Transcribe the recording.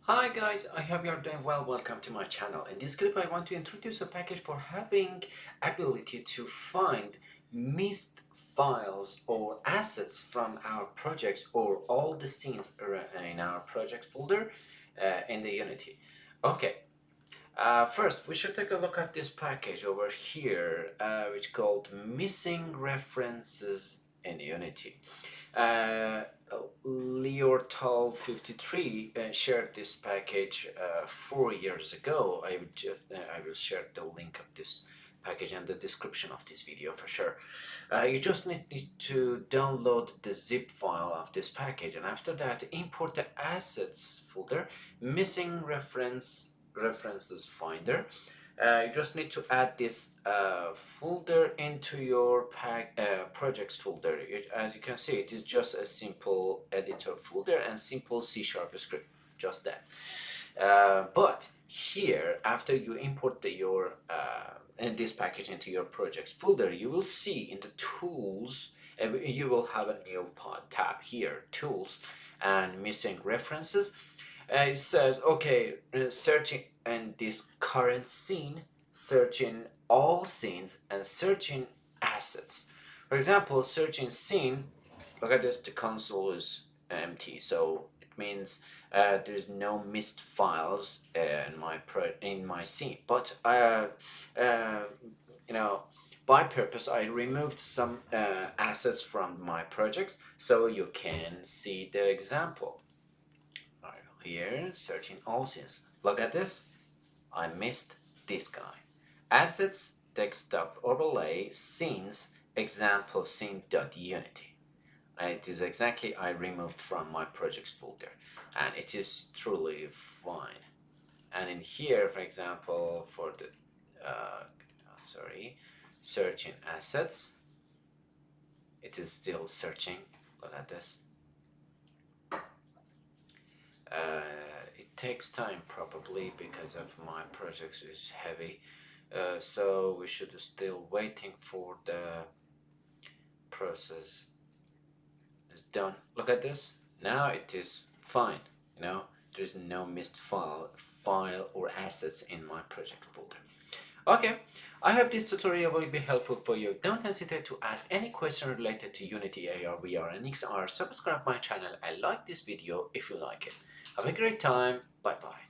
Hi guys, I hope you're doing well. Welcome to my channel. In this clip I want to introduce a package for having ability to find missed files or assets from our projects or all the scenes in our projects folder in the Unity. Okay, first we should take a look at this package over here which called Missing References in Unity. Uh, Liortal53 shared this package 4 years ago. I will share the link of this package in the description of this video for sure. You just need to download the zip file of this package, and after that import the assets folder, missing references finder. You just need to add this folder into your projects folder. As you can see, it is just a simple editor folder and simple C# script, just that. But here, after you import this package into your projects folder, you will see in the tools, you will have a new tab here, tools and missing references. It says, okay, searching in this current scene, searching all scenes, and searching assets. For example, searching scene, look at this, the console is empty, so it means there's no missed files in my scene. But you know, by purpose, I removed some assets from my projects so you can see the example. Here, searching all scenes. Look at this. I missed this guy. Assets, desktop overlay, scenes, example scene.unity. And it is exactly I removed from my projects folder. And it is truly fine. And in here, for example, for the, searching assets, it is still searching. Look at this. It takes time probably because of my projects is heavy, so we should still waiting for the process is done. Look at this. Now it is fine. There is no missed file or assets in my project folder. Okay, I hope this tutorial will be helpful for you. Don't hesitate to ask any question related to Unity, AR, VR, and XR. Subscribe my channel and like this video if you like it. Have a great time. Bye bye.